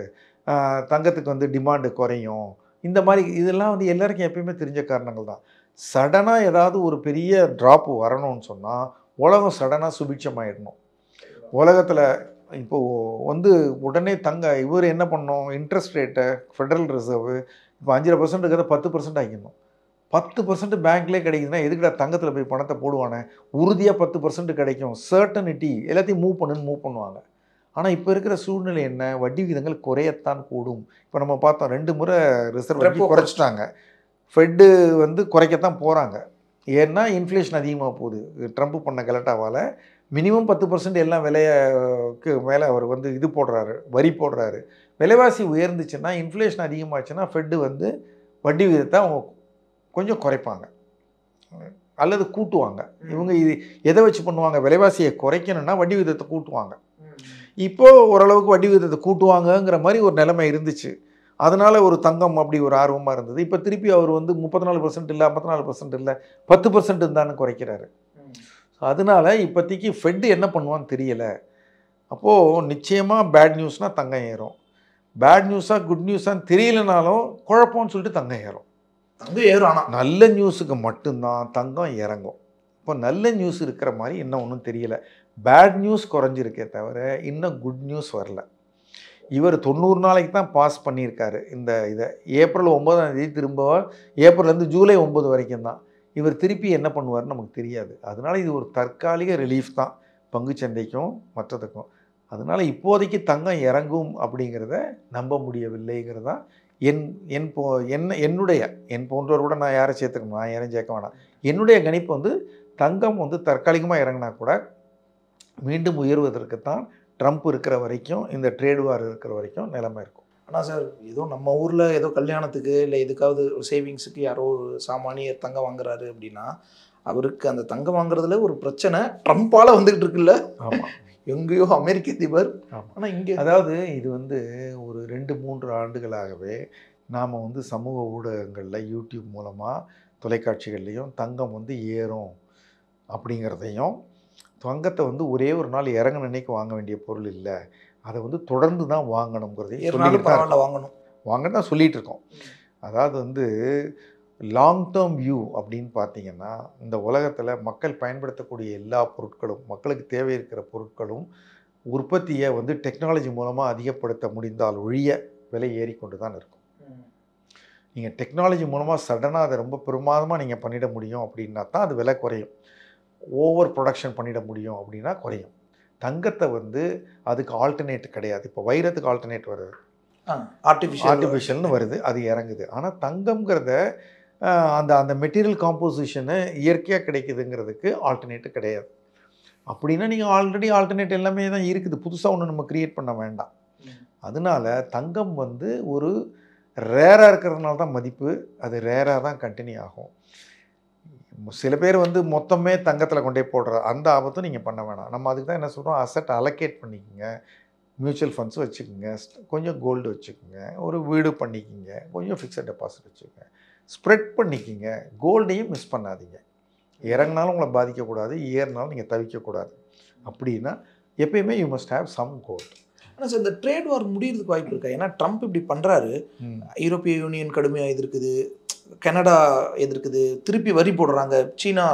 தங்கத்துக்கு வந்து டிமாண்டு குறையும், இந்த மாதிரி இதெல்லாம் வந்து எல்லாருக்கும் எப்பயுமே தெரிஞ்ச காரணங்கள் தான். சடனாக ஏதாவது ஒரு பெரிய ட்ராப்பு வரணும்னு சொன்னால் உலகம் சடனாக சுபிட்சமாயிடணும். உலகத்தில் இப்போது வந்து உடனே இவர் என்ன பண்ணணும், இன்ட்ரெஸ்ட் ரேட்டை ஃபெடரல் ரிசர்வு இப்போ 5% இருக்கிறத 10% ஆகிக்கணும். 10% பேங்க்லேயே கிடைக்குதுன்னா எதுக்கிட்ட தங்கத்தில் போய் பணத்தை போடுவானே, உறுதியாக 10% கிடைக்கும், சர்டனிட்டி, எல்லாத்தையும் மூவ் பண்ணுவாங்க. ஆனால் இப்போ இருக்கிற சூழ்நிலை என்ன, வட்டி விகிதங்கள் குறையத்தான் கூடும். இப்போ நம்ம பார்த்தோம் 2 முறை ரிசர்வ் வங்கி குறைச்சிட்டாங்க, ஃபெட்டு வந்து குறைக்கத்தான் போகிறாங்க. ஏன்னா இன்ஃப்ளேஷன் அதிகமாக போகுது. ட்ரம்ப் பண்ண கலட்டாவால் மினிமம் 10% எல்லாம் விலைக்கு மேலே அவர் வந்து இது போடுறாரு, வரி போடுறாரு. விலைவாசி உயர்ந்துச்சுன்னா, இன்ஃப்ளேஷன் அதிகமாச்சுன்னா ஃபெட்டு வந்து வட்டி விகிதத்தை அவங்க கொஞ்சம் குறைப்பாங்க அல்லது கூட்டுவாங்க. இவங்க இது எதை வச்சு பண்ணுவாங்க, விலைவாசியை குறைக்கணும்னா வட்டி விகிதத்தை கூட்டுவாங்க. இப்போது ஓரளவுக்கு வட்டி விகிதத்தை கூட்டுவாங்கங்கிற மாதிரி ஒரு நிலைமை இருந்துச்சு. அதனால் ஒரு தங்கம் அப்படி ஒரு ஆர்வமாக இருந்தது. இப்போ திருப்பி அவர் வந்து 34% இல்லை, 54% இல்லை, 10% இருந்தான்னு குறைக்கிறாரு. அதனால் இப்போதைக்கு ஃபெட்டு என்ன பண்ணுவான்னு தெரியலை. அப்போது நிச்சயமாக பேட் நியூஸ்னால் தங்கம் ஏறும், பேட் நியூஸாக குட் நியூஸான்னு தெரியலனாலும் குழப்பம்னு சொல்லிட்டு தங்கம் ஏறும். தங்கம் ஏறும், ஆனால் நல்ல நியூஸுக்கு மட்டும்தான் தங்கம் இறங்கும். இப்போ நல்ல நியூஸ் இருக்கிற மாதிரி இன்னும் ஒன்றும் தெரியலை. பேட் நியூஸ் குறைஞ்சிருக்கே தவிர இன்னும் குட் நியூஸ் வரல. இவர் 90 நாளைக்கு தான் பாஸ் பண்ணியிருக்காரு இந்த இதை. ஏப்ரல் 9ஆம் தேதி திரும்ப, ஏப்ரல்லேருந்து ஜூலை 9 வரைக்கும் தான். இவர் திருப்பி என்ன பண்ணுவார்னு நமக்கு தெரியாது. அதனால் இது ஒரு தற்காலிக ரிலீஃப் தான் பங்குச்சந்தைக்கும் மற்றதுக்கும். அதனால் இப்போதைக்கு தங்கம் இறங்கும் அப்படிங்கிறத நம்ப முடியவில்லைங்கிறது தான் என் போன்றவர் கூட நான் யாரை சேர்த்துக்கணும், நான் யாரையும் சேர்க்க வேணாம். என்னுடைய கணிப்பு வந்து தங்கம் வந்து தற்காலிகமாக இறங்கினா கூட மீண்டும் உயர்வதற்குத்தான் ட்ரம்ப் இருக்கிற வரைக்கும், இந்த ட்ரேட் வார் இருக்கிற வரைக்கும் நிலைமை இருக்கும். ஆனால் சார், ஏதோ நம்ம ஊரில் ஏதோ கல்யாணத்துக்கு இல்லை எதுக்காவது ஒரு சேவிங்ஸுக்கு யாரோ ஒரு சாமானியர் தங்கம் வாங்குறாரு அப்படின்னா, அவருக்கு அந்த தங்கம் வாங்குறதுல ஒரு பிரச்சனை ட்ரம்ப்பால் வந்துக்கிட்டு இருக்குல்ல. ஆமாம், எங்கேயோ அமெரிக்க அதிபர். ஆனால் இங்கே அதாவது இது வந்து ஒரு 2-3 ஆண்டுகளாகவே நாம் வந்து சமூக ஊடகங்களில் யூடியூப் மூலமாக தொலைக்காட்சிகள்லேயும் தங்கம் வந்து ஏறும் அப்படிங்கிறதையும், தங்கத்தை வந்து ஒரே ஒரு நாள் இறங்கின அன்னைக்கு வாங்க வேண்டிய பொருள் இல்லை, அதை வந்து தொடர்ந்து தான் வாங்கணுங்கிறதையும் வாங்கன்னு தான் சொல்லிகிட்டு இருக்கோம். அதாவது வந்து லாங் டேர்ம் வியூ அப்படின்னு பார்த்தீங்கன்னா, இந்த உலகத்தில் மக்கள் பயன்படுத்தக்கூடிய எல்லா பொருட்களும், மக்களுக்கு தேவை இருக்கிற பொருட்களும் உற்பத்தியை வந்து டெக்னாலஜி மூலமாக அதிகப்படுத்த முடிந்தால் ஒழிய விலை ஏறிக்கொண்டு தான் இருக்கும். நீங்கள் டெக்னாலஜி மூலமாக சடனாக அதை ரொம்ப பிரமாதமாக நீங்கள் பண்ணிட முடியும் அப்படின்னா தான் அது விலை குறையும். ஓவர் ப்ரொடக்ஷன் பண்ணிட முடியும் அப்படின்னா குறையும். தங்கத்தை வந்து அதுக்கு ஆல்டர்னேட் கிடையாது. இப்போ வைரத்துக்கு ஆல்டர்னேட் வருது, ஆர்டிஃபிஷியல்னு வருது, அது இறங்குது. ஆனால் தங்கம்ங்கிறத அந்த மெட்டீரியல் காம்போசிஷனு இயற்கையாக கிடைக்குதுங்கிறதுக்கு ஆல்டர்னேட்டு கிடையாது. அப்படின்னா நீங்கள் ஆல்ரெடி ஆல்டர்னேட் எல்லாமே தான் இருக்குது, புதுசாக ஒன்று நம்ம க்ரியேட் பண்ண வேண்டாம். அதனால தங்கம் வந்து ஒரு ரேராக இருக்கிறதுனால தான் மதிப்பு, அது ரேராக தான் கண்டினியூ ஆகும். சில பேர் வந்து மொத்தமே தங்கத்தில் கொண்டே போடுற அந்த ஆபத்தும் நீங்கள் பண்ண வேணாம். நம்ம அதுக்கு தான் என்ன சொல்கிறோம், அசட் அலோகேட் பண்ணிக்கோங்க, மியூச்சுவல் ஃபண்ட்ஸ் வச்சுக்கோங்க, கொஞ்சம் கோல்டு வச்சுக்கோங்க, ஒரு வீடு பண்ணிக்கிங்க, கொஞ்சம் ஃபிக்ஸட் டெபாசிட் வச்சுக்கோங்க, ஸ்ப்ரெட் பண்ணிக்கிங்க, கோல்டையும் மிஸ் பண்ணாதீங்க. இறங்கினாலும் உங்களை பாதிக்கக்கூடாது, ஏறினாலும் நீங்கள் தவிக்கக்கூடாது. அப்படின்னா எப்பயுமே யூ மஸ்ட் ஹேவ் சம் கோல். ஆனால் சார் இந்த ட்ரேட் வார் முடியறதுக்கு வாய்ப்பு இருக்கா? ஏன்னா ட்ரம்ப் இப்படி பண்ணுறாரு, யூரோப்பிய யூனியன் கடுமையாக எதிர்க்குது, கனடா எதிர்க்குது, திருப்பி வரி போடுறாங்க, சீன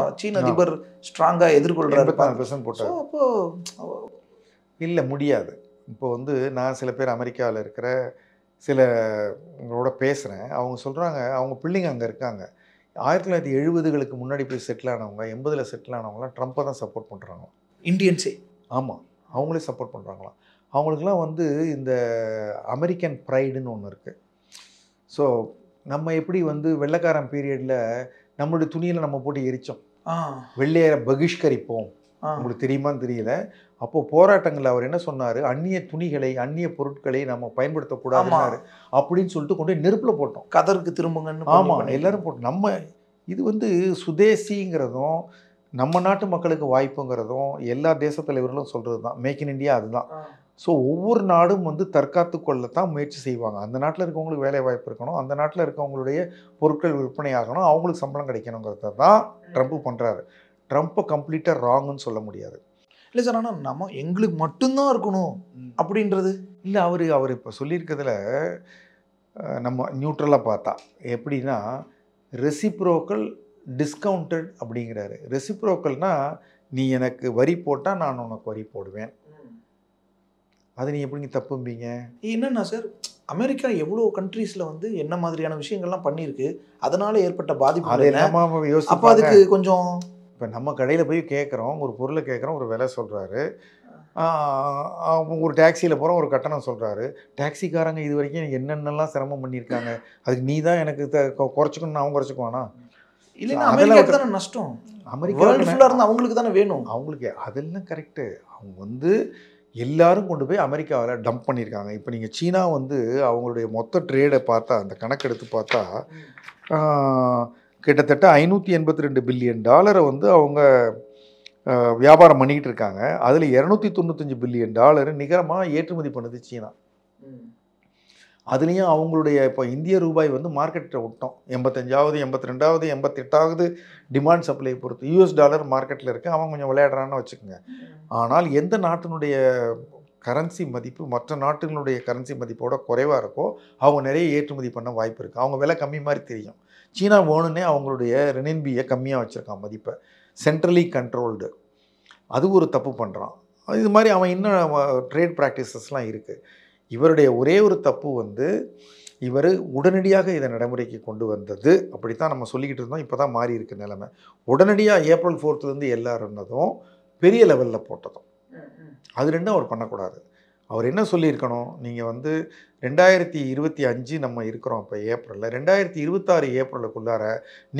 அதிபர் ஸ்ட்ராங்காக எதிர்கொள்கிறாரு, 84% போட்டார். அப்போது இல்லை முடியாது. இப்போ நான் சில பேர் அமெரிக்காவில் இருக்கிற சிலங்களோட பேசுகிறேன். அவங்க சொல்கிறாங்க அவங்க பிள்ளைங்க அங்கே இருக்காங்க. 1970களுக்கு முன்னாடி போய் செட்டில் ஆனவங்க, 80ல் செட்டில் ஆனவங்களாம் ட்ரம்ப்பை தான் சப்போர்ட் பண்ணுறாங்க. இந்தியன்ஸே ஆமாம், அவங்களே சப்போர்ட் பண்ணுறாங்களாம். அவங்களுக்குலாம் இந்த அமெரிக்கன் ப்ரைடுன்னு ஒன்று இருக்குது. ஸோ நம்ம எப்படி வெள்ளைக்காரன் பீரியடில் நம்மளுடைய துணியில் நம்ம போட்டு எரித்தோம், வெள்ளையரை பகிஷ்கரிப்போம், உங்களுக்கு தெரியுமான்னு தெரியல. அப்போது போராட்டங்களில் அவர் என்ன சொன்னார், அந்நிய துணிகளை அந்நிய பொருட்களை நம்ம பயன்படுத்தக்கூடாது அப்படின்னு சொல்லிட்டு கொண்டு நெருப்பில் போட்டோம். கதருக்கு திரும்புங்கன்னு. ஆமாம், எல்லாரும் போட்டோம். நம்ம இது சுதேசிங்கிறதும் நம்ம நாட்டு மக்களுக்கு வாய்ப்புங்கிறதும் எல்லா தேச தலைவர்களும் சொல்கிறது தான். மேக் இன் இண்டியா அதுதான். ஸோ ஒவ்வொரு நாடும் தற்காத்து கொள்ளத்தான் முயற்சி செய்வாங்க. அந்த நாட்டில் இருக்கவங்களுக்கு வேலை வாய்ப்பு இருக்கணும், அந்த நாட்டில் இருக்கவங்களுடைய பொருட்கள் விற்பனை ஆகணும், அவங்களுக்கு சம்பளம் கிடைக்கணுங்கிறத தான் ட்ரம்ப் பண்ணுறாரு. ட்ரம்ப்பை கம்ப்ளீட்டாக ராங்குன்னு சொல்ல முடியாது. இல்லை சார், ஆனால் நம்ம எங்களுக்கு மட்டும்தான் இருக்கணும் அப்படின்றது இல்லை. அவர் இப்போ சொல்லியிருக்கிறதுல நம்ம நியூட்ரலாக பார்த்தா எப்படின்னா ரெசிப்ரோக்கல் டிஸ்கவுண்டட் அப்படிங்கிறாரு. ரெசிப்ரோக்கல்னால் நீ எனக்கு வரி போட்டால் நான் உனக்கு வரி போடுவேன். அது நீ எப்படிங்க தப்பும்பீங்க? என்னன்னா சார், அமெரிக்கா எவ்வளோ கண்ட்ரீஸில் என்ன மாதிரியான விஷயங்கள்லாம் பண்ணியிருக்கு, அதனால் ஏற்பட்ட பாதிப்பு அது இல்லாமல் அப்போ அதுக்கு கொஞ்சம் இப்போ நம்ம கடையில் போய் கேட்குறோம், ஒரு பொருளை கேட்குறோம், ஒரு விலை சொல்கிறாரு, ஒரு டாக்ஸியில் போகிறோம், ஒரு கட்டணம் சொல்கிறாரு. டாக்ஸிக்காரங்க இது வரைக்கும் எனக்கு என்னென்னலாம் சிரமம் பண்ணியிருக்காங்க, அதுக்கு நீ தான் எனக்கு குறைச்சிக்கணும்னு அவங்க குறைச்சிக்குவானா? இல்லைன்னா அமெரிக்காவுக்கு தானே நஷ்டம். அமெரிக்கா இருந்து அவங்களுக்கு தானே வேணும். அவங்களுக்கு அதெல்லாம் கரெக்டு. அவங்க எல்லாரும் கொண்டு போய் அமெரிக்காவில் டம்ப் பண்ணியிருக்காங்க. இப்போ நீங்கள் சீனா அவங்களுடைய மொத்த ட்ரேடை பார்த்தா, அந்த கணக்கெடுத்து பார்த்தா கிட்டத்தட்ட $582 பில்லியன் அவங்க வியாபாரம் பண்ணிக்கிட்டு இருக்காங்க. அதில் $295 பில்லியன் நிகரமாக ஏற்றுமதி பண்ணுது சீனா. அதுலேயும் அவங்களுடைய இப்போ இந்திய ரூபாய் மார்க்கெட்டை விட்டோம். 85வது 82வது 88வது டிமாண்ட் சப்ளை பொறுத்து US$ மார்க்கெட்டில் இருக்குது. அவன் கொஞ்சம் விளையாடுறான்னு வச்சுக்கோங்க. ஆனால் எந்த நாட்டினுடைய கரன்சி மதிப்பு மற்ற நாட்டுகளுடைய கரன்சி மதிப்போட குறைவாக இருக்கோ அவங்க நிறைய ஏற்றுமதி பண்ண வாய்ப்பு இருக்குது. அவங்க விலை கம்மி மாதிரி தெரியும். சீனா வேணுன்னே அவங்களுடைய ரெனின்பியை கம்மியாக வச்சுருக்கான் மதிப்பை, சென்ட்ரலி கண்ட்ரோல்டு. அது ஒரு தப்பு பண்ணுறான். இது மாதிரி அவன் இன்னும் ட்ரேட் ப்ராக்டிசஸ்லாம் இருக்குது. இவருடைய ஒரே ஒரு தப்பு இவர் உடனடியாக இதை நடைமுறைக்கு கொண்டு வந்தது. அப்படித்தான் நம்ம சொல்லிக்கிட்டு இருந்தோம். இப்போ தான் மாறி இருக்கு நிலைமை. உடனடியாக April 4 எல்லாருன்னதும் பெரிய லெவலில் போட்டதும் அது ரெண்டும் அவர் பண்ணக்கூடாது. அவர் என்ன சொல்லியிருக்கணும், நீங்கள் 2025 நம்ம இருக்கிறோம் இப்போ ஏப்ரலில், 2026 ஏப்ரலுக்குள்ளார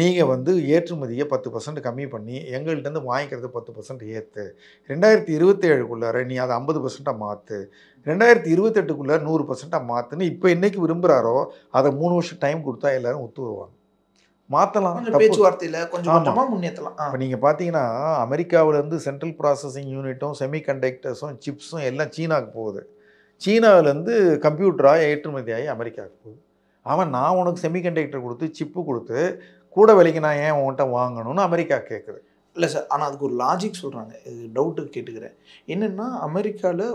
நீங்கள் ஏற்றுமதியை 10% கம்மி பண்ணி எங்கள்கிட்டருந்து வாங்கிக்கிறது 10% ஏற்று, 2027க்குள்ளார நீ அதை 50%-ஆக மாற்று, 2028க்குள்ளார 100%-ஆக மாற்றுன்னு இப்போ என்றைக்கு விரும்புகிறாரோ அதை 3 வருஷம் டைம் கொடுத்தா எல்லோரும் ஒத்து வருவாங்க. மாற்றலாம், பேச்சுவார்த்தையில் கொஞ்சமாக முன்னேற்றலாம். இப்போ நீங்கள் பார்த்தீங்கன்னா அமெரிக்காவிலேருந்து சென்ட்ரல் ப்ராசஸிங் யூனிட்டும் செமிகண்டக்டர்ஸும் சிப்ஸும் எல்லாம் சீனாவுக்கு போகுது. சீனாவிலேருந்து கம்ப்யூட்டராக ஏற்றுமதியாகி அமெரிக்காவுக்கு போகுது. அவன் நான் உனக்கு செமிகண்டக்டர் கொடுத்து சிப்பு கொடுத்து கூட விலைக்கு நான் ஏன் உன்கிட்ட வாங்கணும்னு அமெரிக்கா கேட்குது. இல்லை சார், ஆனால் அதுக்கு ஒரு லாஜிக் சொல்கிறாங்க. இது டவுட்டு கேட்டுக்கிறேன். என்னென்னா அமெரிக்காவில்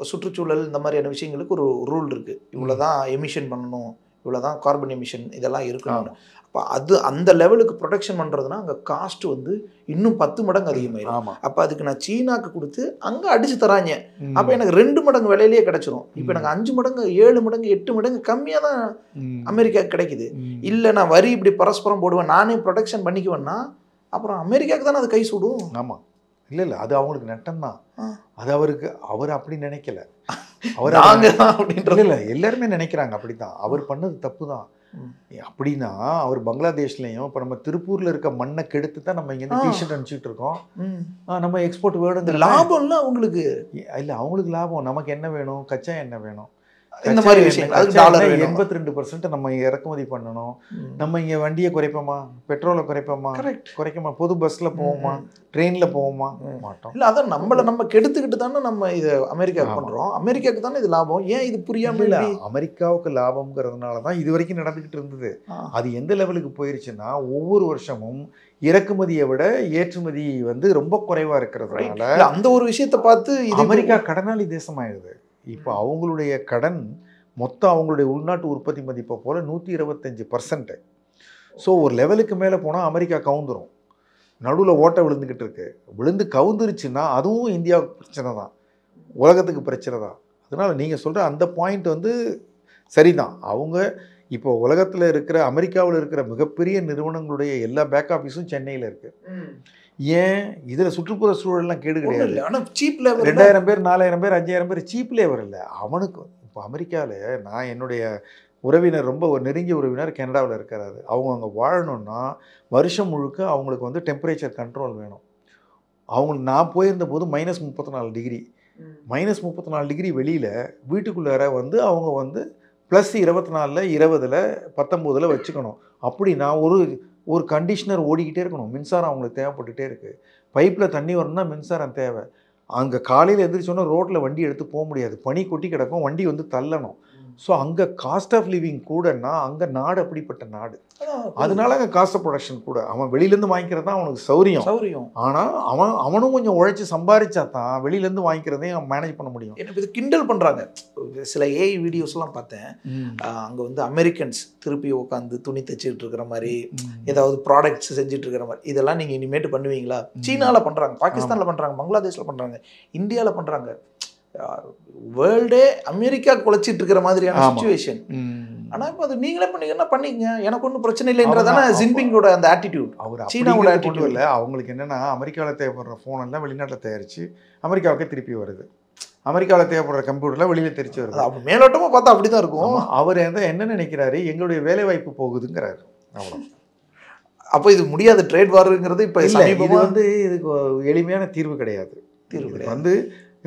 சுற்றுச்சூழல் இந்த மாதிரியான விஷயங்களுக்கு ஒரு ரூல் இருக்குது. இவ்வளோ தான் எமிஷன் பண்ணணும், இவ்வளோ தான் கார்பன் எமிஷன் இதெல்லாம் இருக்கணும். அப்போ அந்த லெவலுக்கு ப்ரொடெக்ஷன் பண்ணுறதுனா அங்கே காஸ்ட் இன்னும் 10 மடங்கு அதிகமாயிடும். அப்போ அதுக்கு நான் சீனாக்கு கொடுத்து அங்கே அடித்து தராங்க. அப்போ எனக்கு 2 மடங்கு விலையிலேயே கிடச்சிரும். இப்போ எனக்கு 5 மடங்கு 7 மடங்கு 8 மடங்கு கம்மியாக தான் அமெரிக்காவுக்கு கிடைக்குது. இல்லை நான் வரி இப்படி பரஸ்பரம் போடுவேன், நானே ப்ரொடெக்ஷன் பண்ணிக்குவேன்னா அப்புறம் அமெரிக்காவுக்கு தானே அது கை சூடும். ஆமாம், இல்லை அது அவங்களுக்கு நட்டம்தான். அது அவர் அப்படி நினைக்கல. அவர் அப்படின்றது இல்லை, எல்லாருமே நினைக்கிறாங்க அப்படி தான். அவர் பண்ணது தப்பு தான். அப்படின்னா அவர் பங்களாதேஷ்லையும் இப்போ நம்ம திருப்பூரில் இருக்க மண்ணை கெடுத்து தான் நம்ம இங்கேருந்து டிஷர்ட் அனுப்பிச்சிட்டு இருக்கோம். நம்ம எக்ஸ்போர்ட் வேணுங்கிற லாபம் இல்லை அவங்களுக்கு. இல்லை, அவங்களுக்கு லாபம். நமக்கு என்ன வேணும், கச்சா என்ன வேணும். இந்த மாதிரி விஷயம் அதுக்கு டாலர் 82% நம்ம இறக்குமதி பண்ணணும். நம்ம இங்கே வண்டியை குறைப்போமா, பெட்ரோலை குறைப்போமா, குறைக்கமா, பொது பஸ்ஸில் போவோமா, ட்ரெயினில் போவோமா, மாட்டோம். இல்லை அதான் நம்ம கெடுத்துக்கிட்டு தானே நம்ம இதை அமெரிக்காவுக்கு பண்ணுறோம். அமெரிக்காவுக்கு தானே இது லாபம். ஏன் இது புரியாமல்? இல்லை, அமெரிக்காவுக்கு லாபம்ங்கிறதுனால தான் இது வரைக்கும் நடந்துக்கிட்டு இருந்தது. அது எந்த லெவலுக்கு போயிருச்சுன்னா ஒவ்வொரு வருஷமும் இறக்குமதியை விட ஏற்றுமதி வந்து ரொம்ப குறைவாக இருக்கிறதுனால அந்த ஒரு விஷயத்தை பார்த்து இது அமெரிக்கா கடனாளி தேசமாயிடுது. இப்போ அவங்களுடைய கடன் மொத்தம் அவங்களுடைய உள்நாட்டு உற்பத்தி மதிப்பை போல் 125%. ஸோ ஒரு லெவலுக்கு மேலே போனால் அமெரிக்கா கவுந்துரும். நடுவில் ஓட்டை விழுந்துக்கிட்டு இருக்கு. விழுந்து கவுந்துருச்சுன்னா அதுவும் இந்தியாவுக்கு பிரச்சனை தான், உலகத்துக்கு பிரச்சனை தான். அதனால் நீங்கள் சொல்கிற அந்த பாயிண்ட் வந்து சரிதான். அவங்க இப்போ உலகத்தில் இருக்கிற அமெரிக்காவில் இருக்கிற மிகப்பெரிய நிறுவனங்களுடைய எல்லா பேக் ஆஃபீஸும் சென்னையில் இருக்குது. ஏன் இதில் சுற்றுப்புற சூழல்லாம் கேடு கிடையாது. ஆனால் சீப் லேபர் 2000 பேர் 4000 பேர் 5000 பேர் சீப் லேபர் இல்லை. அவனுக்கு இப்போ அமெரிக்காவில் நான் என்னுடைய உறவினர், ரொம்ப ஒரு நெருங்கிய உறவினர் கனடாவில் இருக்கிறாரு. அவங்க அங்கே வாழணுன்னா வருஷம் முழுக்க அவங்களுக்கு வந்து டெம்பரேச்சர் கண்ட்ரோல் வேணும். அவங்களுக்கு நான் போயிருந்த போது -34 டிகிரி, -34 டிகிரி வெளியில், வீட்டுக்குள்ளார வந்து அவங்க வந்து +24, 20, 19 வச்சுக்கணும். அப்படின்னா ஒரு கண்டிஷனர் ஓடிக்கிட்டே இருக்கணும். மின்சாரம் அவங்களுக்கு தேவைப்பட்டுகிட்டே இருக்குது. பைப்பில் தண்ணி வரணும்னா மின்சாரம் தேவை. அங்கே காலையில் எழுந்திரிச்சோன்னா ரோட்டில் வண்டி எடுத்து போக முடியாது, பனி கொட்டி கிடக்கும், வண்டி வந்து தள்ளணும். ஸோ அங்கே காஸ்ட் ஆஃப் லிவிங் கூடன்னா அங்கே நாடு அப்படிப்பட்ட நாடு. அதனால அங்கே காஸ்ட் ஆஃப் ப்ரொடக்ஷன் கூட. அவன் வெளியிலேருந்து வாங்கிக்கிறது தான் அவனுக்கு சௌரியம். ஆனால் அவனும் கொஞ்சம் உழைச்சி சம்பாதிச்சா தான் வெளியிலேருந்து வாங்கிக்கிறதையும் அவன் மேனேஜ் பண்ண முடியும். எனக்கு இது கிண்டல் பண்ணுறாங்க. சில ஏஐ வீடியோஸ்லாம் பார்த்தேன். அங்கே வந்து அமெரிக்கன்ஸ் திருப்பி உட்காந்து துணி தைச்சிட்டு இருக்கிற மாதிரி, ஏதாவது ப்ராடக்ட்ஸ் செஞ்சுட்டு இருக்கிற மாதிரி, இதெல்லாம் நீங்கள் இனிமேட்டு பண்ணுவீங்களா? சீனாவில் பண்ணுறாங்க, பாகிஸ்தானில் பண்ணுறாங்க, பங்களாதேஷில் பண்ணுறாங்க, இந்தியாவில் பண்ணுறாங்க. வேர்ல்டே அமெரிக்கா குலைச்சிட்டு இருக்கிற மாதிரியான சிச்சுவேஷன். ஆனால் இப்போ அது நீங்களே பண்ணீங்கன்னா பண்ணிக்கங்க, எனக்கு ஒன்றும் பிரச்சனை இல்லைன்றதான ஜின்பிங்கோட அந்த ஆட்டிடியூட். அவர் சீனாவோட ஆட்டிடியூட் இல்லை. அவங்களுக்கு என்னென்னா அமெரிக்காவில் தேவைப்படுற ஃபோன் எல்லாம் வெளிநாட்டில் தயாரித்து அமெரிக்காவுக்கே திருப்பி வருது. அமெரிக்காவில் தேவைப்படுற கம்ப்யூட்டர்லாம் வெளியில் தெரிச்சு வருது. அப்போ மேலோட்டமாக பார்த்தா அப்படி தான் இருக்கும். அவர் என்ன நினைக்கிறாரு, எங்களுடைய வேலை வாய்ப்பு போகுதுங்கிறாரு. அவ்வளோ. அப்போ இது முடியாத ட்ரேட் வாருங்கிறது இப்போ இது வந்து இதுக்கு எளிமையான தீர்வு கிடையாது. வந்து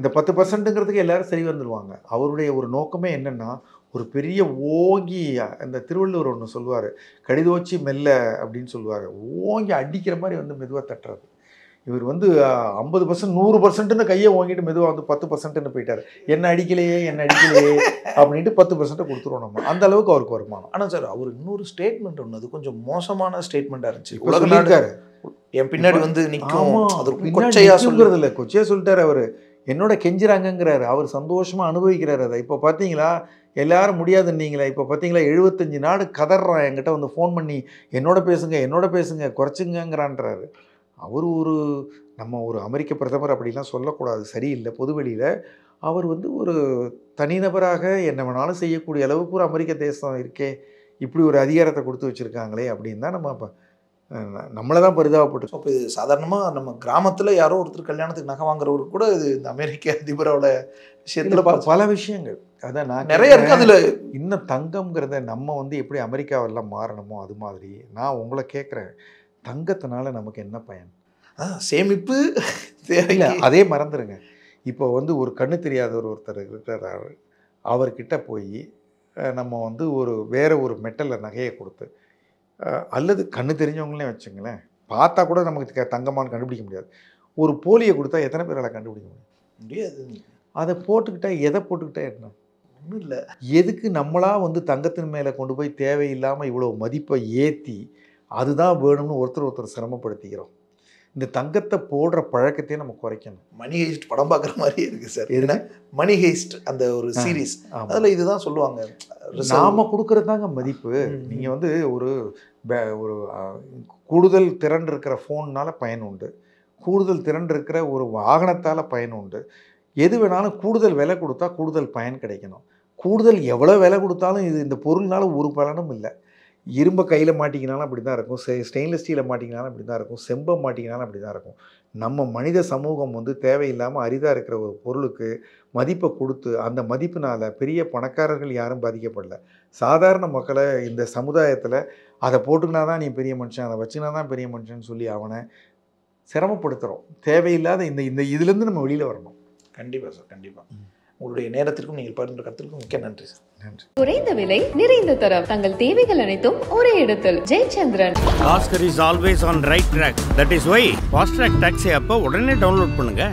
இந்த 10%ங்கிறதுக்கு எல்லாரும் சரி வந்துடுவாங்க. அவருடைய ஒரு நோக்கமே என்னென்னா, ஒரு பெரிய ஓங்கி, அந்த திருவள்ளுவர் ஒன்று சொல்லுவார், கடிதோச்சி மெல்ல அப்படின்னு சொல்லுவார், ஓங்கி அடிக்கிற மாதிரி வந்து மெதுவாக தட்டுறது. இவர் வந்து 50%, 100%ன்னு கையை ஓங்கிட்டு மெதுவாக வந்து 10%ன்னு போயிட்டார். என்ன அடிக்கலையே அப்படின்ட்டு 10% கொடுத்துருவோம் நம்ம. அந்த அளவுக்கு அவருக்கு வருமானம். ஆனால் சார், அவர் இன்னொரு ஸ்டேட்மெண்ட் ஒன்று, அது கொஞ்சம் மோசமான ஸ்டேட்மெண்ட்டாக இருந்துச்சு. உலக நாடு என் பின்னாடி வந்து நிற்கும், கொச்சையாக இல்லை, கொச்சையாக சொல்லிட்டார். அவர் என்னோட கெஞ்சுறாங்கங்கிறாரு. அவர் சந்தோஷமாக அனுபவிக்கிறார் அதை. இப்போ பார்த்தீங்களா, எல்லாரும் முடியாதுன்னீங்களா, இப்போ பார்த்தீங்களா 75 நாடு கதறான் என்கிட்ட வந்து ஃபோன் பண்ணி, என்னோட பேசுங்க குறைச்சுங்கிறான்றாரு. அவர் நம்ம ஒரு அமெரிக்க பிரதமர் அப்படிலாம் சொல்லக்கூடாது, சரியில்லை. பொதுவெளியில் அவர் வந்து ஒரு தனிநபராக என்ன வேணாலும் செய்யக்கூடிய அளவுக்கு ஒரு அமெரிக்க தேசம் இருக்கே, இப்படி ஒரு அதிகாரத்தை கொடுத்து வச்சுருக்காங்களே அப்படின்னு தான் நம்ம நம்மளை தான் பரிதாபப்பட்டு. இப்போ இது சாதாரணமாக நம்ம கிராமத்தில் யாரோ ஒருத்தர் கல்யாணத்துக்கு நகை வாங்குறவருக்கு கூட இது இந்த அமெரிக்க அதிபரோட விஷயத்தில் பல விஷயங்கள் அதான் நான் நிறைய இருக்குது. அதில் இன்னும் தங்கம்ங்கிறத நம்ம வந்து எப்படி அமெரிக்காவெல்லாம் மாறணுமோ அது மாதிரி நான் உங்களை கேட்குறேன், தங்கத்தினால நமக்கு என்ன பயன்? சேமிப்பு இல்லை, அதே மறந்துடுங்க. இப்போ வந்து ஒரு கண்ணு தெரியாதவர் ஒருத்தர் இருக்கிறார், அவர்கிட்ட போய் நம்ம வந்து வேறு ஒரு மெட்டலில் நகையை கொடுத்து, அல்லது கண்ணு தெரிஞ்சவங்களே வச்சுங்களேன், பார்த்தா கூட நமக்கு தங்கமானு கண்டுபிடிக்க முடியாது, ஒரு போலியை கொடுத்தா எத்தனை பேரால் கண்டுபிடிக்க முடியாது? அதை போட்டுக்கிட்டா எதை போட்டுக்கிட்டா என்ன? ஒன்றும் இல்லை. எதுக்கு நம்மளாக வந்து தங்கத்தின் மேலே கொண்டு போய் தேவையில்லாமல் இவ்வளோ மதிப்பை ஏற்றி அதுதான் வேணும்னு ஒருத்தர் சிரமப்படுத்திக்கிறோம். இந்த தங்கத்தை போடுற பழக்கத்தையே நம்ம குறைக்கணும். மணி ஹெய்ஸ்ட் படம் பார்க்குற மாதிரியே இருக்குது சார். என்ன மணி ஹெய்ஸ்ட் அந்த ஒரு சீரீஸ், அதில் இதுதான் சொல்லுவாங்க, நாம கொடுக்கறது தாங்க மதிப்பு. நீங்கள் வந்து ஒரு கூடுதல் திறன் இருக்கிற ஃபோன்னால் பயன் உண்டு, கூடுதல் திறன் இருக்கிற ஒரு வாகனத்தால் பயன் உண்டு. எது வேணாலும் கூடுதல் விலை கொடுத்தா கூடுதல் பயன் கிடைக்கணும். கூடுதல் எவ்வளோ விலை கொடுத்தாலும் இந்த பொருள்னால ஒரு பலனும் இல்லை. இரும்பை கையில் மாட்டிக்கினாலும் அப்படி தான் இருக்கும், ஸ்டெயின்லெஸ் ஸ்டீலை மாட்டிக்கினாலும் அப்படி தான் இருக்கும், செம்பை மாட்டிக்கினாலும் அப்படி தான் இருக்கும். நம்ம மனித சமூகம் வந்து தேவையில்லாமல் அரிதாக இருக்கிற ஒரு பொருளுக்கு மதிப்பை கொடுத்து அந்த மதிப்பினால் பெரிய பணக்காரர்கள் யாரும் பாதிக்கப்படல. சாதாரண மக்களை இந்த சமுதாயத்தில் அதை போட்டுக்கினா தான் நீ பெரிய மனுஷன், அதை வச்சுக்கினா தான் பெரிய மனுஷன் சொல்லி அவனை சிரமப்படுத்துகிறோம். தேவையில்லாத இந்த இதுலேருந்து நம்ம வெளியில் வரணும். கண்டிப்பாக சார், கண்டிப்பாக. உங்களுடைய நேரத்திற்கும் நீங்கள் பகிர்ந்த கருத்திற்கும் மிக்க நன்றி சார். நன்றி. குறைந்த விலை நிறைந்த தரம் தங்கள் தேவைகள் அனைத்தும் ஒரே இடத்தில் Jayachandran. Oscar is always on right track. That is why Fast Track Taxi அப்போ உடனே டவுன்லோட் பண்ணுங்க.